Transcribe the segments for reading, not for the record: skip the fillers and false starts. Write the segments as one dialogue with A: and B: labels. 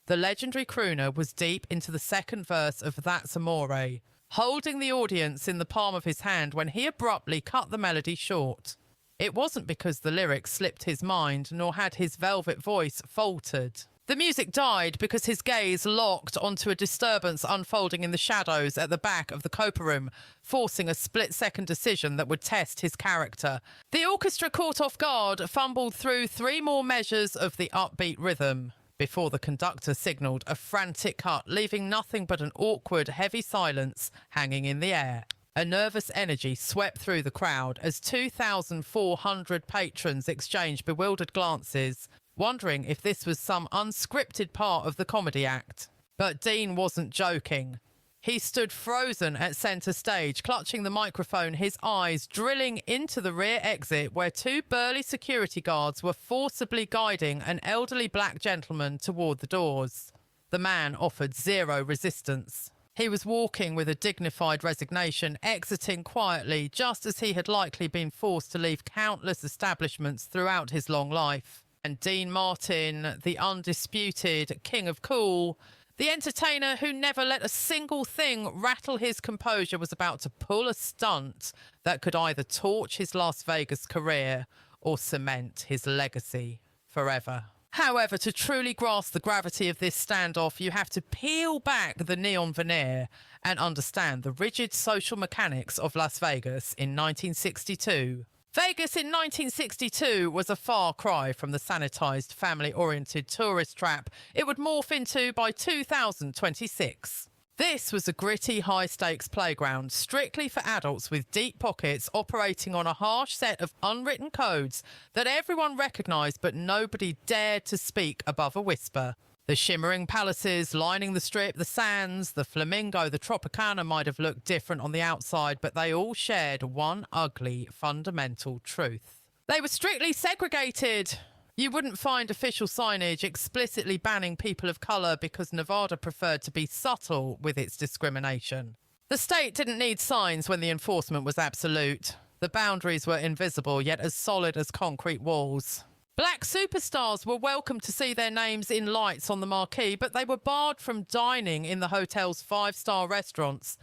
A: The legendary crooner was deep into the second verse of That's Amore, holding the audience in the palm of his hand when he abruptly cut the melody short. It wasn't because the lyrics slipped his mind, nor had his velvet voice faltered. The music died because his gaze locked onto a disturbance unfolding in the shadows at the back of the Copa room, forcing a split-second decision that would test his character. The orchestra, caught off guard, fumbled through 3 more measures of the upbeat rhythm before the conductor signalled a frantic cut, leaving nothing but an awkward, heavy silence hanging in the air. A nervous energy swept through the crowd as 2,400 patrons exchanged bewildered glances, wondering if this was some unscripted part of the comedy act. But Dean wasn't joking. He stood frozen at centre stage, clutching the microphone, his eyes drilling into the rear exit where 2 burly security guards were forcibly guiding an elderly black gentleman toward the doors. The man offered zero resistance. He was walking with a dignified resignation, exiting quietly, just as he had likely been forced to leave countless establishments throughout his long life. And Dean Martin, the undisputed king of cool, the entertainer who never let a single thing rattle his composure, was about to pull a stunt that could either torch his Las Vegas career or cement his legacy forever. However, to truly grasp the gravity of this standoff, you have to peel back the neon veneer and understand the rigid social mechanics of Las Vegas in 1962. Vegas in 1962 was a far cry from the sanitized, family-oriented tourist trap it would morph into by 2026. This was a gritty, high-stakes playground, strictly for adults with deep pockets, operating on a harsh set of unwritten codes that everyone recognized but nobody dared to speak above a whisper. The shimmering palaces lining the Strip, the Sands, the Flamingo, the Tropicana might have looked different on the outside, but they all shared one ugly, fundamental truth. They were strictly segregated. You wouldn't find official signage explicitly banning people of colour because Nevada preferred to be subtle with its discrimination. The state didn't need signs when the enforcement was absolute. The boundaries were invisible, yet as solid as concrete walls. Black superstars were welcome to see their names in lights on the marquee, but they were barred from dining in the hotel's 5-star restaurants.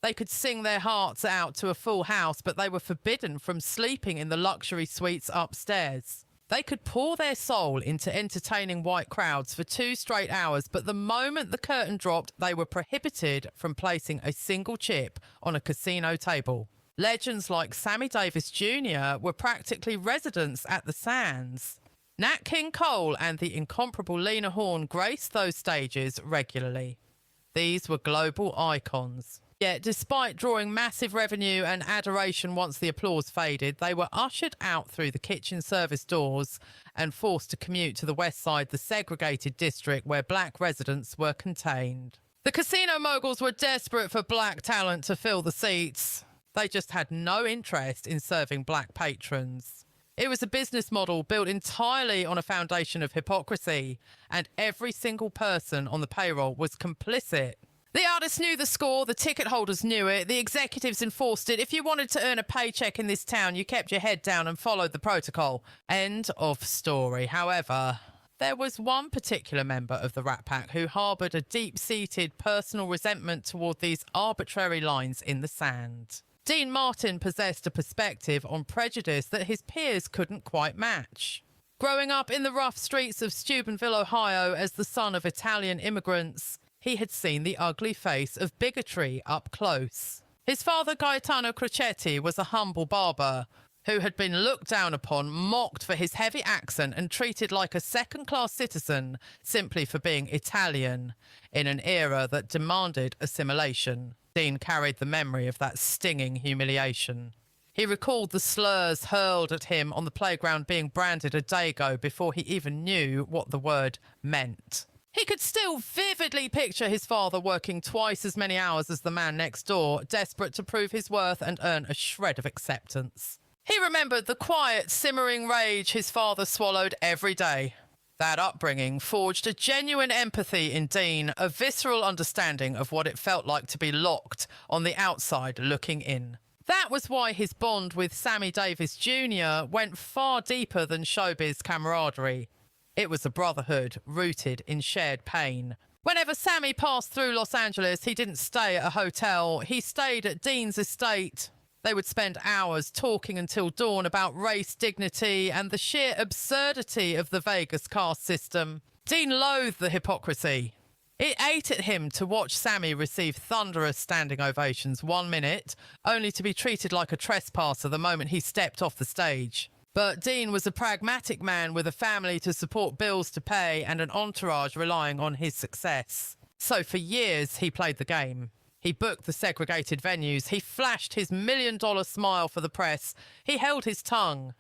A: They could sing their hearts out to a full house, but they were forbidden from sleeping in the luxury suites upstairs. They could pour their soul into entertaining white crowds for 2 straight hours, but the moment the curtain dropped, they were prohibited from placing a single chip on a casino table. Legends like Sammy Davis Jr. were practically residents at the Sands. Nat King Cole and the incomparable Lena Horne graced those stages regularly. These were global icons. Yet, despite drawing massive revenue and adoration once the applause faded, they were ushered out through the kitchen service doors and forced to commute to the west side, the segregated district where black residents were contained. The casino moguls were desperate for black talent to fill the seats. They just had no interest in serving black patrons. It was a business model built entirely on a foundation of hypocrisy, and every single person on the payroll was complicit. The artists knew the score, the ticket holders knew it, the executives enforced it. If you wanted to earn a paycheck in this town, you kept your head down and followed the protocol. End of story. However, there was one particular member of the Rat Pack who harboured a deep-seated personal resentment toward these arbitrary lines in the sand. Dean Martin possessed a perspective on prejudice that his peers couldn't quite match. Growing up in the rough streets of Steubenville, Ohio, as the son of Italian immigrants, he had seen the ugly face of bigotry up close. His father, Gaetano Crocetti, was a humble barber who had been looked down upon, mocked for his heavy accent, and treated like a second-class citizen simply for being Italian in an era that demanded assimilation. Dean carried the memory of that stinging humiliation. He recalled the slurs hurled at him on the playground being branded a Dago before he even knew what the word meant. He could still vividly picture his father working twice as many hours as the man next door, desperate to prove his worth and earn a shred of acceptance. He remembered the quiet, simmering rage his father swallowed every day. That upbringing forged a genuine empathy in Dean, a visceral understanding of what it felt like to be locked on the outside looking in. That was why his bond with Sammy Davis Jr. went far deeper than showbiz camaraderie. It was a brotherhood rooted in shared pain. Whenever Sammy passed through Los Angeles, he didn't stay at a hotel. He stayed at Dean's estate. They would spend hours talking until dawn about race, dignity, and the sheer absurdity of the Vegas caste system. Dean loathed the hypocrisy. It ate at him to watch Sammy receive thunderous standing ovations 1 minute, only to be treated like a trespasser the moment he stepped off the stage. But Dean was a pragmatic man with a family to support, bills to pay, and an entourage relying on his success. So for years, he played the game. He booked the segregated venues. He flashed his $1 million smile for the press. He held his tongue.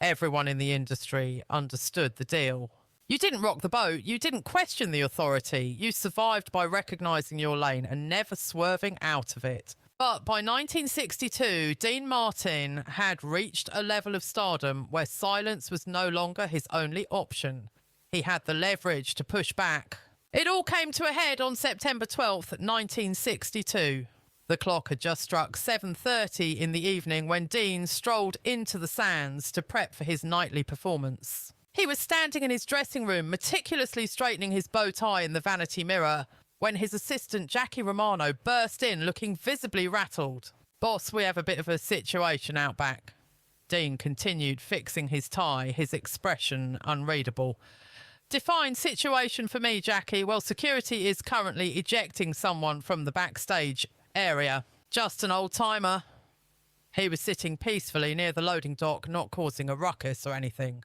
A: Everyone in the industry understood the deal. You didn't rock the boat. You didn't question the authority. You survived by recognising your lane and never swerving out of it. But by 1962, Dean Martin had reached a level of stardom where silence was no longer his only option. He had the leverage to push back. It all came to a head on September 12th, 1962. The clock had just struck 7:30 in the evening when Dean strolled into the Sands to prep for his nightly performance. He was standing in his dressing room, meticulously straightening his bow tie in the vanity mirror, when his assistant Jackie Romano burst in looking visibly rattled. "Boss, we have a bit of a situation out back." Dean continued fixing his tie, his expression unreadable. "Define situation for me, Jackie." "Well, security is currently ejecting someone from the backstage area. Just an old-timer." He was sitting peacefully near the loading dock, not causing a ruckus or anything.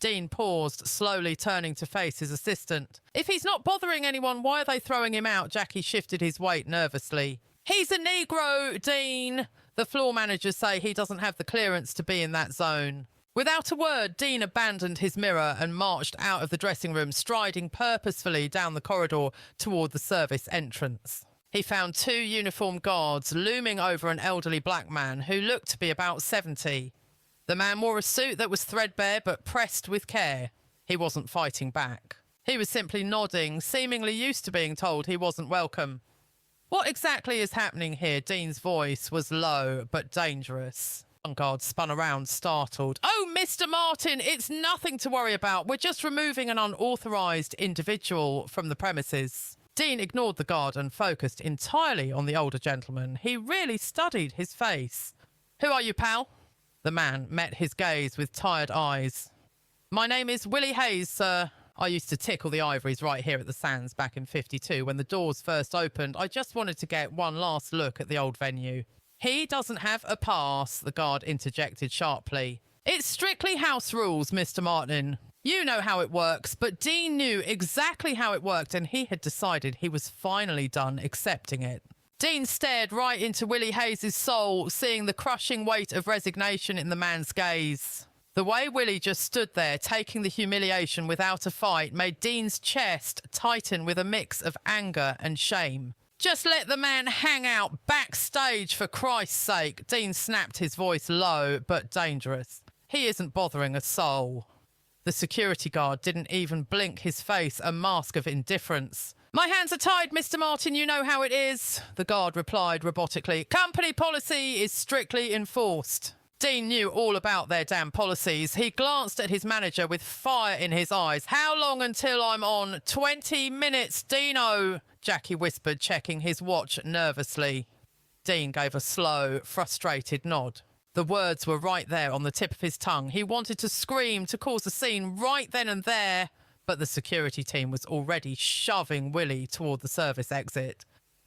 A: Dean paused, slowly turning to face his assistant. "If he's not bothering anyone, why are they throwing him out?" Jackie shifted his weight nervously. "He's a Negro, Dean. The floor managers say he doesn't have the clearance to be in that zone." Without a word, Dean abandoned his mirror and marched out of the dressing room, striding purposefully down the corridor toward the service entrance. He found 2 uniformed guards looming over an elderly black man who looked to be about 70. The man wore a suit that was threadbare but pressed with care. He wasn't fighting back. He was simply nodding, seemingly used to being told he wasn't welcome. "What exactly is happening here?" Dean's voice was low but dangerous. One guard spun around, startled. "Oh, Mr. Martin, it's nothing to worry about. We're just removing an unauthorised individual from the premises." Dean ignored the guard and focused entirely on the older gentleman. He really studied his face. "Who are you, pal?" The man met his gaze with tired eyes. "My name is Willie Hayes, sir. I used to tickle the ivories right here at the Sands back in '52 when the doors first opened. I just wanted to get one last look at the old venue." "He doesn't have a pass," the guard interjected sharply. "It's strictly house rules, Mr. Martin. You know how it works." But Dean knew exactly how it worked, and he had decided he was finally done accepting it. Dean stared right into Willie Hayes' soul, seeing the crushing weight of resignation in the man's gaze. The way Willie just stood there, taking the humiliation without a fight, made Dean's chest tighten with a mix of anger and shame. "Just let the man hang out backstage, for Christ's sake." Dean snapped, his voice low but dangerous. "He isn't bothering a soul." The security guard didn't even blink, his face a mask of indifference. "My hands are tied, Mr. Martin, you know how it is," the guard replied robotically. "Company policy is strictly enforced." Dean knew all about their damn policies. He glanced at his manager with fire in his eyes. "How long until I'm on?" 20 minutes, Dino," Jackie whispered, checking his watch nervously. Dean gave a slow, frustrated nod. The words were right there on the tip of his tongue. He wanted to scream, to cause a scene right then and there, but the security team was already shoving Willie toward the service exit.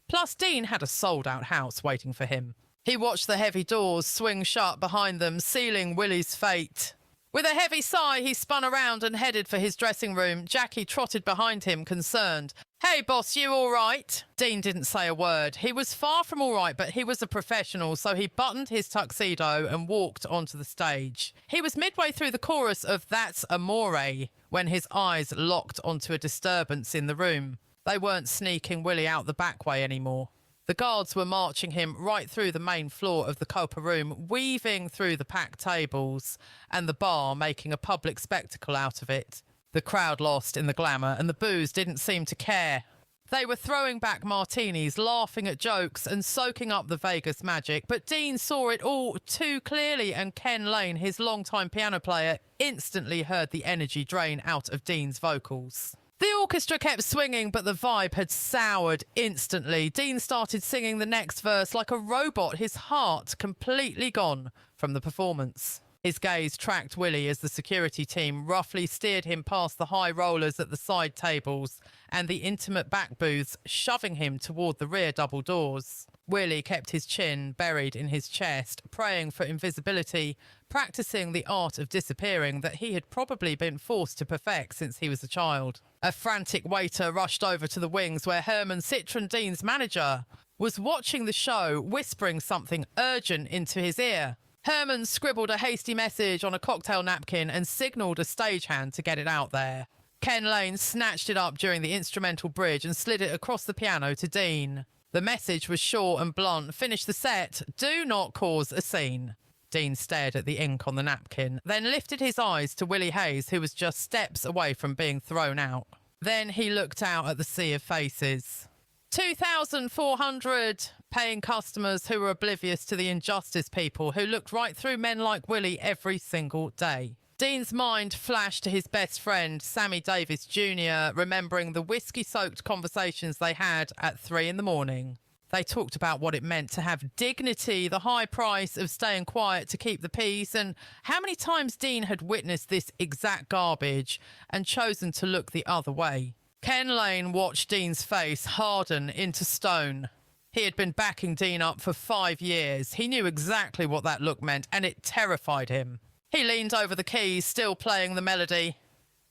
A: Plus, Dean had a sold-out house waiting for him. He watched the heavy doors swing shut behind them, sealing Willie's fate. With a heavy sigh, he spun around and headed for his dressing room. Jackie trotted behind him, concerned. "Hey, boss, you all right?" Dean didn't say a word. He was far from all right, but he was a professional, so he buttoned his tuxedo and walked onto the stage. He was midway through the chorus of That's Amore when his eyes locked onto a disturbance in the room. They weren't sneaking Willie out the back way anymore. The guards were marching him right through the main floor of the Copa room, weaving through the packed tables and the bar, making a public spectacle out of it. The crowd lost in the glamour, and the booze didn't seem to care. They were throwing back martinis, laughing at jokes and soaking up the Vegas magic, but Dean saw it all too clearly, and Ken Lane, his longtime piano player, instantly heard the energy drain out of Dean's vocals. The orchestra kept swinging, but the vibe had soured instantly. Dean started singing the next verse like a robot, his heart completely gone from the performance. His gaze tracked Willie as the security team roughly steered him past the high rollers at the side tables and the intimate back booths, shoving him toward the rear double doors. Willie kept his chin buried in his chest, praying for invisibility, practicing the art of disappearing that he had probably been forced to perfect since he was a child. A frantic waiter rushed over to the wings where Herman Citron, Dean's manager, was watching the show, whispering something urgent into his ear. Herman scribbled a hasty message on a cocktail napkin and signalled a stagehand to get it out there. Ken Lane snatched it up during the instrumental bridge and slid it across the piano to Dean. The message was short and blunt. Finish the set. Do not cause a scene. Dean stared at the ink on the napkin, then lifted his eyes to Willie Hayes, who was just steps away from being thrown out. Then he looked out at the sea of faces. 2,400 paying customers who were oblivious to the injustice, people who looked right through men like Willie every single day. Dean's mind flashed to his best friend, Sammy Davis Jr., remembering the whiskey-soaked conversations they had at 3 a.m. They talked about what it meant to have dignity, the high price of staying quiet to keep the peace, and how many times Dean had witnessed this exact garbage and chosen to look the other way. Ken Lane watched Dean's face harden into stone. He had been backing Dean up for 5 years. He knew exactly what that look meant, and it terrified him. He leaned over the keys, still playing the melody.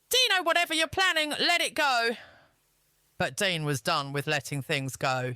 A: "Dino, whatever you're planning, let it go." But Dean was done with letting things go.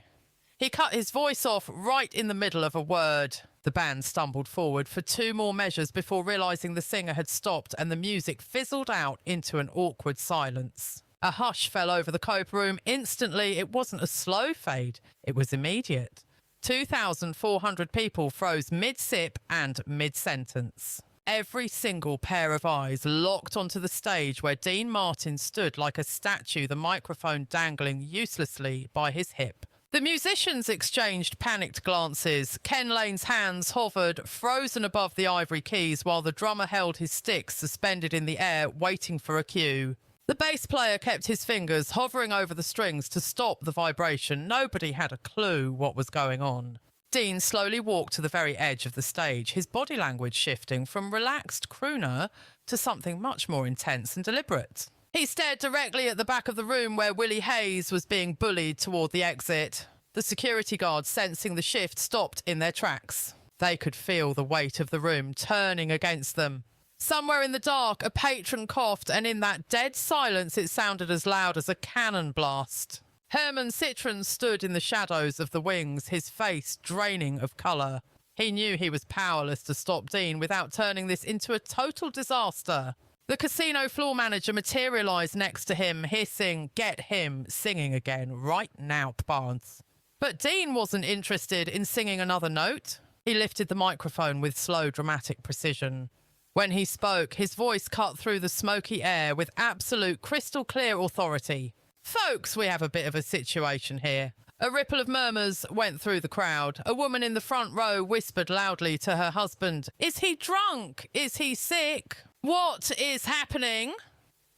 A: He cut his voice off right in the middle of a word. The band stumbled forward for 2 more measures before realising the singer had stopped, and the music fizzled out into an awkward silence. A hush fell over the Cope room. Instantly, it wasn't a slow fade. It was immediate. 2,400 people froze mid-sip and mid-sentence. Every single pair of eyes locked onto the stage where Dean Martin stood like a statue, the microphone dangling uselessly by his hip. The musicians exchanged panicked glances. Ken Lane's hands hovered, frozen above the ivory keys, while the drummer held his sticks suspended in the air, waiting for a cue. The bass player kept his fingers hovering over the strings to stop the vibration. Nobody had a clue what was going on. Dean slowly walked to the very edge of the stage, his body language shifting from relaxed crooner to something much more intense and deliberate. He stared directly at the back of the room where Willie Hayes was being bullied toward the exit. The security guards, sensing the shift, stopped in their tracks. They could feel the weight of the room turning against them. Somewhere in the dark, a patron coughed, and in that dead silence it sounded as loud as a cannon blast. Herman Citron stood in the shadows of the wings, his face draining of colour. He knew he was powerless to stop Dean without turning this into a total disaster. The casino floor manager materialised next to him, hissing, "Get him singing again, right now, Barnes." But Dean wasn't interested in singing another note. He lifted the microphone with slow, dramatic precision. When he spoke, his voice cut through the smoky air with absolute crystal-clear authority. "Folks, we have a bit of a situation here." A ripple of murmurs went through the crowd. A woman in the front row whispered loudly to her husband, "Is he drunk? Is he sick? What is happening?"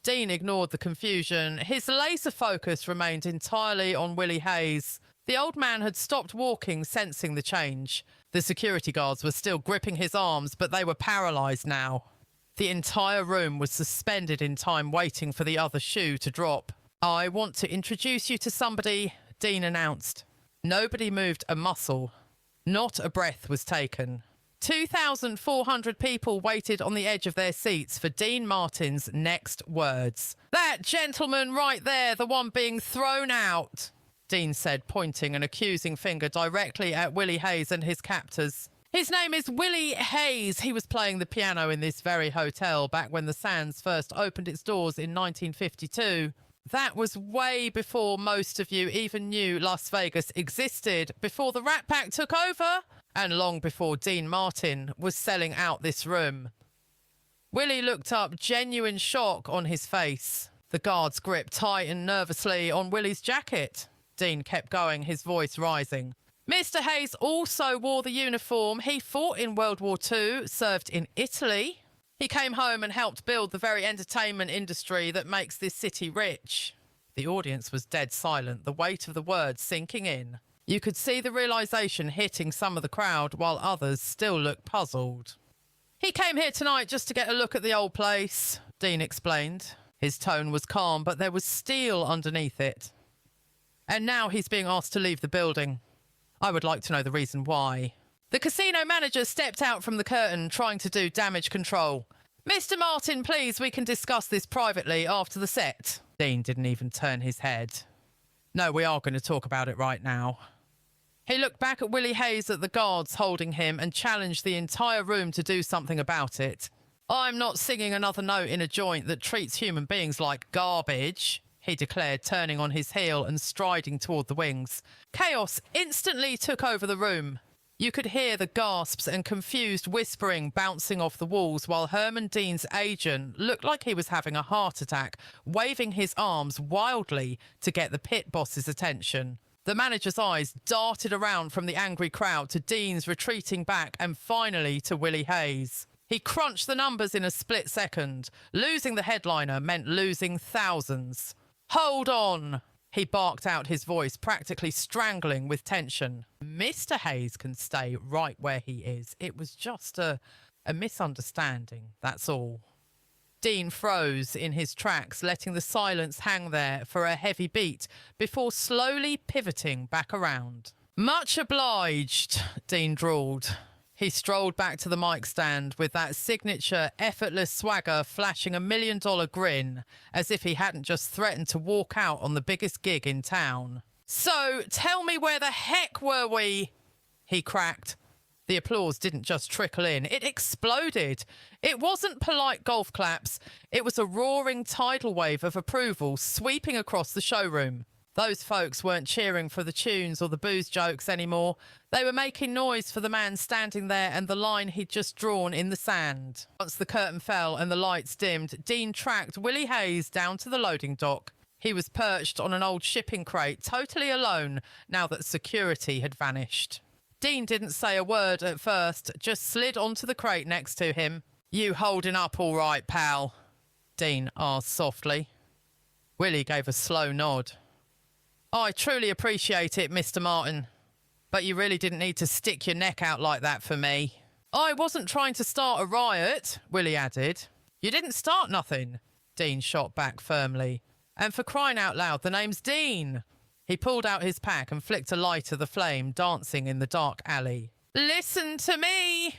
A: Dean ignored the confusion. His laser focus remained entirely on Willie Hayes. The old man had stopped walking, sensing the change. The security guards were still gripping his arms, but they were paralysed now. The entire room was suspended in time, waiting for the other shoe to drop. "I want to introduce you to somebody," Dean announced. Nobody moved a muscle. Not a breath was taken. 2,400 people waited on the edge of their seats for Dean Martin's next words. "That gentleman right there, the one being thrown out," Dean said, pointing an accusing finger directly at Willie Hayes and his captors. "His name is Willie Hayes. He was playing the piano in this very hotel back when the Sands first opened its doors in 1952. That was way before most of you even knew Las Vegas existed, before the Rat Pack took over, and long before Dean Martin was selling out this room." Willie looked up, genuine shock on his face. The guard's grip tightened nervously on Willie's jacket. Dean kept going, his voice rising. Mr. Hayes also wore the uniform. He fought in World War II, served in Italy. He came home and helped build the very entertainment industry that makes this city rich. The audience was dead silent, the weight of the words sinking in. You could see the realisation hitting some of the crowd while others still looked puzzled. He came here tonight just to get a look at the old place, Dean explained. His tone was calm, but there was steel underneath it. And now he's being asked to leave the building. I would like to know the reason why. The casino manager stepped out from the curtain, trying to do damage control. Mr. Martin, please, we can discuss this privately after the set. Dean didn't even turn his head. No, we are going to talk about it right now. He looked back at Willie Hayes at the guards holding him and challenged the entire room to do something about it. I'm not singing another note in a joint that treats human beings like garbage, he declared, turning on his heel and striding toward the wings. Chaos instantly took over the room. You could hear the gasps and confused whispering bouncing off the walls while Herman Dean's agent looked like he was having a heart attack, waving his arms wildly to get the pit boss's attention. The manager's eyes darted around from the angry crowd to Dean's retreating back and finally to Willie Hayes. He crunched the numbers in a split second. Losing the headliner meant losing thousands. Hold on, he barked out, his voice practically strangling with tension. Mr. Hayes can stay right where he is. It was just a misunderstanding, that's all. Dean froze in his tracks, letting the silence hang there for a heavy beat before slowly pivoting back around. Much obliged, Dean drawled. He strolled back to the mic stand with that signature effortless swagger, flashing $1 million grin as if he hadn't just threatened to walk out on the biggest gig in town. So, tell me, where the heck were we? He cracked. The applause didn't just trickle in, it exploded. It wasn't polite golf claps, it was a roaring tidal wave of approval sweeping across the showroom. Those folks weren't cheering for the tunes or the booze jokes anymore. They were making noise for the man standing there and the line he'd just drawn in the sand. Once the curtain fell and the lights dimmed, Dean tracked Willie Hayes down to the loading dock. He was perched on an old shipping crate, totally alone, now that security had vanished. Dean didn't say a word at first, just slid onto the crate next to him. You holding up all right, pal? Dean asked softly. Willie gave a slow nod. I truly appreciate it, Mr. Martin. But you really didn't need to stick your neck out like that for me. I wasn't trying to start a riot, Willie added. You didn't start nothing, Dean shot back firmly. And for crying out loud, the name's Dean. He pulled out his pack and flicked a light of the flame dancing in the dark alley. Listen to me!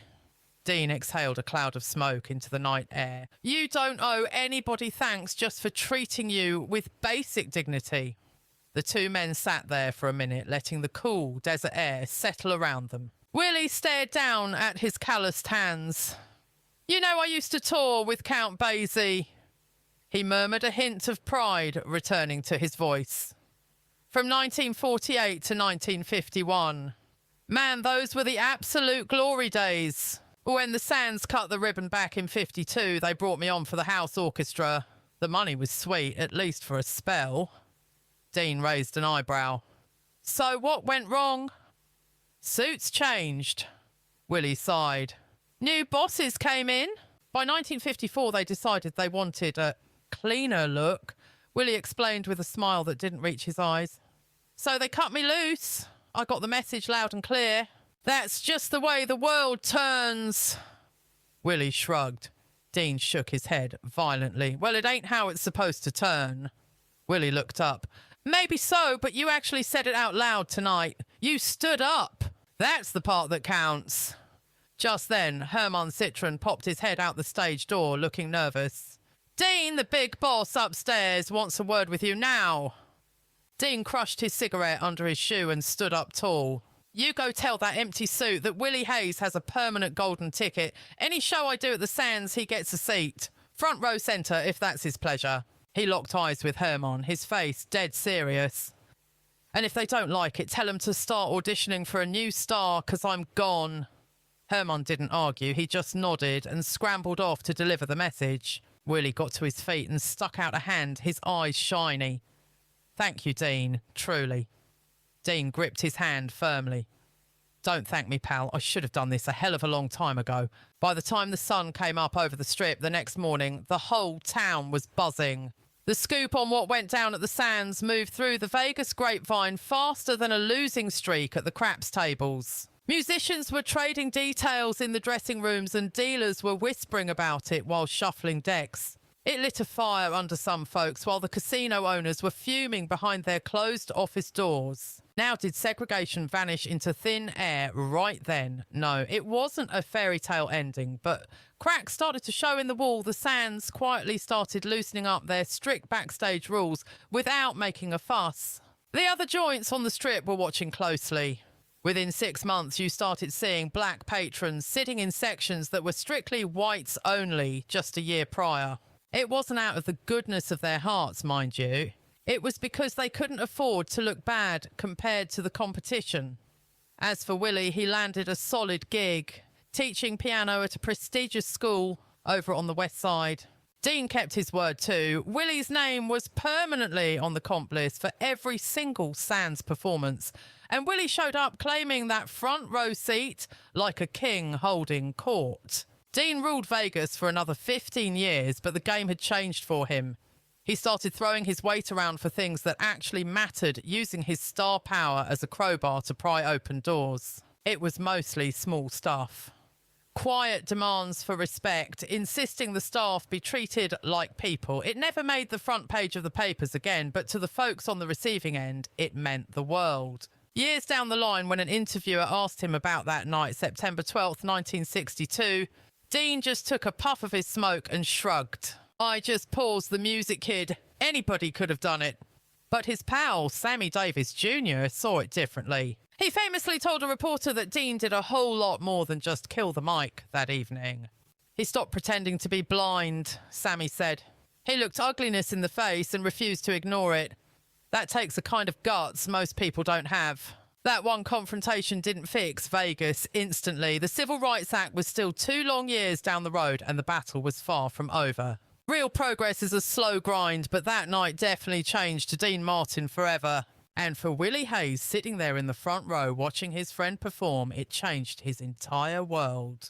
A: Dean exhaled a cloud of smoke into the night air. You don't owe anybody thanks just for treating you with basic dignity. The two men sat there for a minute, letting the cool desert air settle around them. Willie stared down at his calloused hands. You know, I used to tour with Count Basie. He murmured, a hint of pride returning to his voice. From 1948 to 1951. Man, those were the absolute glory days. When the Sands cut the ribbon back in 52, they brought me on for the house orchestra. The money was sweet, at least for a spell. Dean raised an eyebrow. So what went wrong? Suits changed. Willie sighed. New bosses came in. By 1954, they decided they wanted a cleaner look. Willie explained with a smile that didn't reach his eyes. So they cut me loose. I got the message loud and clear. That's just the way the world turns. Willie shrugged. Dean shook his head violently. Well, it ain't how it's supposed to turn. Willie looked up. Maybe so, but you actually said it out loud tonight. You stood up. That's the part that counts. Just then, Herman Citron popped his head out the stage door, looking nervous. Dean, the big boss upstairs, wants a word with you now. Dean crushed his cigarette under his shoe and stood up tall. You go tell that empty suit that Willie Hayes has a permanent golden ticket. Any show I do at the Sands, he gets a seat. Front row centre, if that's his pleasure. He locked eyes with Herman, his face dead serious. And if they don't like it, tell them to start auditioning for a new star, 'cause I'm gone. Herman didn't argue. He just nodded and scrambled off to deliver the message. Willie got to his feet and stuck out a hand, his eyes shiny. Thank you, Dean, truly. Dean gripped his hand firmly. Don't thank me, pal. I should have done this a hell of a long time ago. By the time the sun came up over the strip the next morning, the whole town was buzzing. The scoop on what went down at the Sands moved through the Vegas grapevine faster than a losing streak at the craps tables. Musicians were trading details in the dressing rooms and dealers were whispering about it while shuffling decks. It lit a fire under some folks while the casino owners were fuming behind their closed office doors. Now did segregation vanish into thin air right then? No, it wasn't a fairy tale ending, but cracks started to show in the wall. The Sands quietly started loosening up their strict backstage rules without making a fuss. The other joints on the strip were watching closely. Within 6 months, you started seeing black patrons sitting in sections that were strictly whites only just a year prior. It wasn't out of the goodness of their hearts, mind you. It was because they couldn't afford to look bad compared to the competition. As for Willie, he landed a solid gig, teaching piano at a prestigious school over on the west side. Dean kept his word too. Willie's name was permanently on the comp list for every single Sands performance, and Willie showed up claiming that front row seat like a king holding court. Dean ruled Vegas for another 15 years, but the game had changed for him. He started throwing his weight around for things that actually mattered, using his star power as a crowbar to pry open doors. It was mostly small stuff. Quiet demands for respect, insisting the staff be treated like people. It never made the front page of the papers again, but to the folks on the receiving end, it meant the world. Years down the line, when an interviewer asked him about that night, September 12th, 1962, Dean just took a puff of his smoke and shrugged. I just paused the music, kid. Anybody could have done it. But his pal, Sammy Davis Jr., saw it differently. He famously told a reporter that Dean did a whole lot more than just kill the mic that evening. He stopped pretending to be blind, Sammy said. He looked ugliness in the face and refused to ignore it. That takes a kind of guts most people don't have. That one confrontation didn't fix Vegas instantly. The Civil Rights Act was still 2 long years down the road and the battle was far from over. Real progress is a slow grind, but that night definitely changed Dean Martin forever. And for Willie Hayes sitting there in the front row watching his friend perform, it changed his entire world.